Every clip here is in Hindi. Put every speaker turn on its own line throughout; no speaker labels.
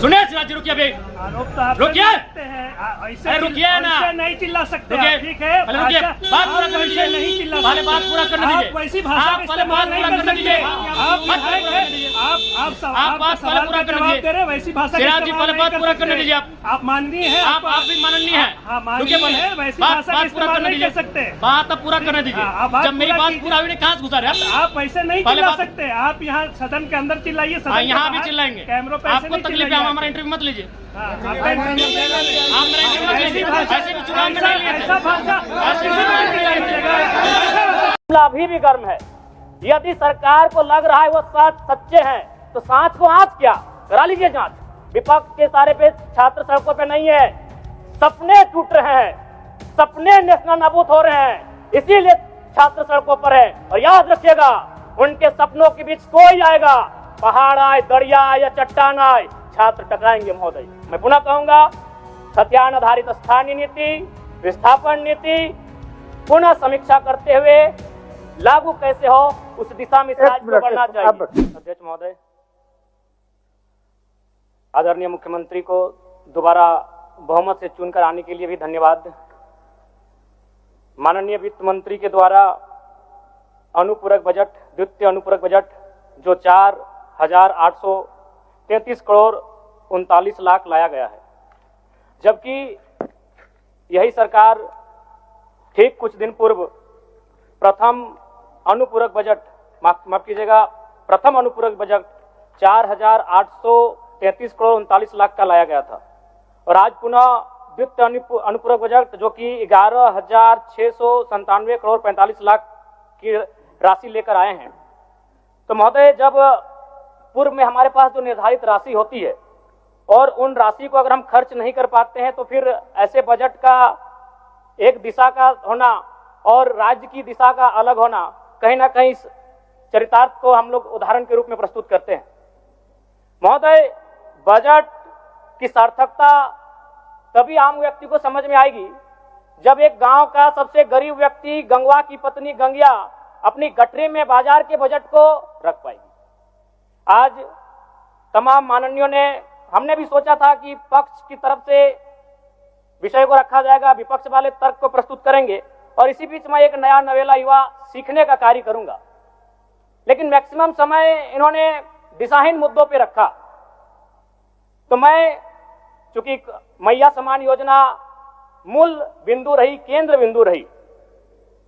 सुनिए शिवराज जी, रुकिए अभी,
आरोप तो आप
रुकिए।
ऐसे
रुकिए ना,
ऐसे नहीं चिल्ला सकते
रुकिए।
आप, ठीक है?
पहले रुकिए, बात पूरा करने दीजिए।
नहीं चिल्ला
पहले
सकते।
बात पूरा करने दीजिए।
आप वैसी भाषा
आप
का
पहले
इस्तेमाल
बात
नहीं
पूरा
कर
करने
सकते।
दीजिए।
आप
बात पूरा करने दीजिए।
आप
आप बात पहले पूरा करने
जवाब
दीजिए।
दे रहे, वैसी भाषा का
शिवराज जी,
इस्तेमाल
पहले
नहीं
बात
कर
पूरा
सकते।
करने दीजिए।
आप माननीय हैं,
आप भी माननीय है।
हाँ, माननीय
रुकिए
है,
पहले,
वैसी
बात
भाषा का
पूरा
इस्तेमाल
करने
नहीं
दीजिए।
कर सकते।
बात अब पूरा करने दीजिए।
हाँ, बात
जब मेरी
पूरा
बात
कीजिए।
पूरा हुई नहीं, कहाँ से घुसा रहे आप?
आप ऐसे नहीं
पहले
चिल्ला
बात-
सकते। आप यहाँ सदन के अंदर चिल्लाइए, सदन के
यहाँ भी
बाहर
चिल्लाएंगे।
कैमरों पे ऐसे
आपको
नहीं
तकलीफ है,
चिल्लाइए।
आप हमारा इंटरव्यू मत लीजिए।
हाँ, आपका इंटरव्यू ले लेंगे।
आप मेरा इंटरव्यू मत लीजिए। ऐसे भी चुनाव में नहीं लिए थे।
ऐसा भाषा
ऐसे भी चुनाव में नहीं लिए थे।
मामला अभी भी गर्म है। यदि सरकार को लग रहा है वो सच्चे हैं तो सांच को आंच क्या, करा लीजिए जांच। विपक्ष के सारे पे छात्र सड़कों पे नहीं है, सपने टूट रहे हैं, सपने नेशनल नाबूद हो रहे हैं, इसीलिए छात्र सड़कों पर है। और याद रखिएगा, उनके सपनों के बीच कोई आएगा, पहाड़ आए, दरिया आए या चट्टान आए, छात्र टकराएंगे महोदय। मैं पुनः कहूंगा, सत्यान आधारित स्थानीय नीति, विस्थापन नीति पुनः समीक्षा करते हुए लागू कैसे हो उस दिशा में राज्य को बढ़ना चाहिए। अध्यक्ष महोदय, आदरणीय मुख्यमंत्री को दोबारा बहुमत से चुनकर आने के लिए भी धन्यवाद। माननीय वित्त मंत्री के द्वारा अनुपूरक बजट, द्वितीय अनुपूरक बजट जो 4,833 करोड़ 39 लाख लाया गया है, जबकि यही सरकार ठीक कुछ दिन पूर्व प्रथम अनुपूरक बजट, माफ कीजिएगा, प्रथम अनुपूरक बजट 4,833 करोड़ 39 लाख का लाया गया था। और आज पुनः द्वितीय अनुपूरक बजट जो कि 11,697 करोड़ 45 लाख की राशि लेकर आए हैं। तो महोदय, जब पूर्व में हमारे पास जो निर्धारित राशि होती है और उन राशि को अगर हम खर्च नहीं कर पाते हैं तो फिर ऐसे बजट का एक दिशा का होना और राज्य की दिशा का अलग होना, कहीं ना कहीं इस चरितार्थ को हम लोग उदाहरण के रूप में प्रस्तुत करते हैं। महोदय, बजट की सार्थकता तभी आम व्यक्ति को समझ में आएगी जब एक गांव का सबसे गरीब व्यक्ति, गंगवा की पत्नी गंगिया, अपनी गठरी में बाजार के बजट को रख पाएगी। आज तमाम माननीयों ने, हमने भी सोचा था कि पक्ष की तरफ से विषय को रखा जाएगा, विपक्ष वाले तर्क को प्रस्तुत करेंगे और इसी बीच मैं एक नया नवेला युवा सीखने का कार्य करूंगा। लेकिन मैक्सिमम समय इन्होंने दिशाहीन मुद्दों पे रखा। तो मैं, चूंकि मैया समान योजना मूल बिंदु रही, केंद्र बिंदु रही,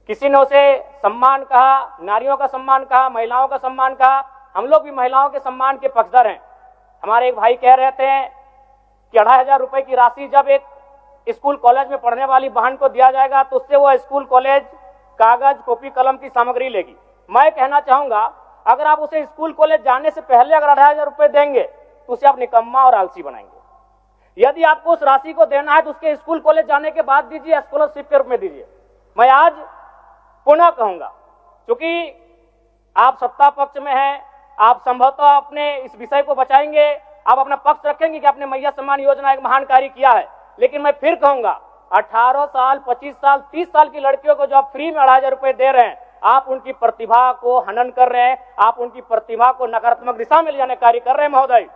किसी ने उसे सम्मान कहा, नारियों का सम्मान कहा, महिलाओं का सम्मान कहा, हम लोग भी महिलाओं के सम्मान के पक्षधर हैं। हमारे एक भाई कह रहे थे कि 2,500 रुपए की राशि जब एक स्कूल कॉलेज में पढ़ने वाली बहन को दिया जाएगा तो उससे वो स्कूल कॉलेज कागज, कॉपी, कलम की सामग्री लेगी। मैं कहना चाहूंगा, अगर आप उसे स्कूल कॉलेज जाने से पहले अगर 2,500 रुपए देंगे तो उसे आप निकम्मा और आलसी बनाएंगे। यदि आपको उस राशि को देना है तो उसके स्कूल कॉलेज जाने के बाद दीजिए, स्कॉलरशिप के रूप में दीजिए। मैं आज पुनः कहूंगा, क्योंकि आप सत्ता पक्ष में हैं, आप संभवतः अपने इस विषय को बचाएंगे, आप अपना पक्ष रखेंगे कि आपने मैया सम्मान योजना एक महान कार्य किया है। लेकिन मैं फिर कहूंगा, 18 साल, 25 साल, 30 साल की लड़कियों को जो आप फ्री में 2,500 रुपए दे रहे हैं, आप उनकी प्रतिभा को हनन कर रहे हैं, आप उनकी प्रतिभा को नकारात्मक दिशा में ले जाने कार्य कर रहे हैं महोदय।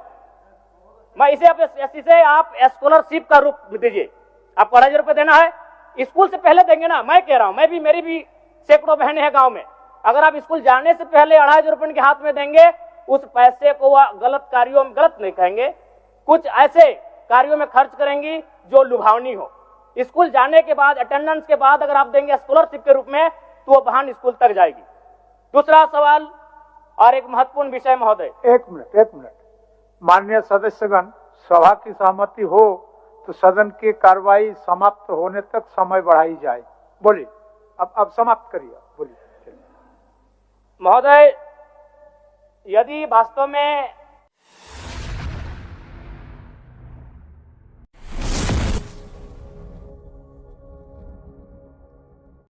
मैं इसे आप स्कॉलरशिप का रूप दीजिए। आपको 2,500 रुपए देना है, स्कूल से पहले देंगे ना। मैं कह रहा हूं, मैं भी, मेरी भी सैकड़ों बहनें हैं गांव में, अगर आप स्कूल जाने से पहले 2,500 रुपए उनके हाथ में देंगे, उस पैसे को वह गलत कार्यों में, गलत नहीं कहेंगे, कुछ ऐसे कार्यों में खर्च करेंगी जो लुभावनी हो। स्कूल जाने के बाद, अटेंडेंस के बाद अगर आप देंगे स्कॉलरशिप के रूप में तो वो बहन स्कूल तक जाएगी। दूसरा सवाल और एक महत्वपूर्ण विषय महोदय।
एक मिनट। माननीय सदस्यगण, सभा की सहमति हो तो सदन की कार्रवाई समाप्त होने तक समय बढ़ाई जाए। बोलिए, अब समाप्त करिए, बोलिए।
महोदय, यदि वास्तव में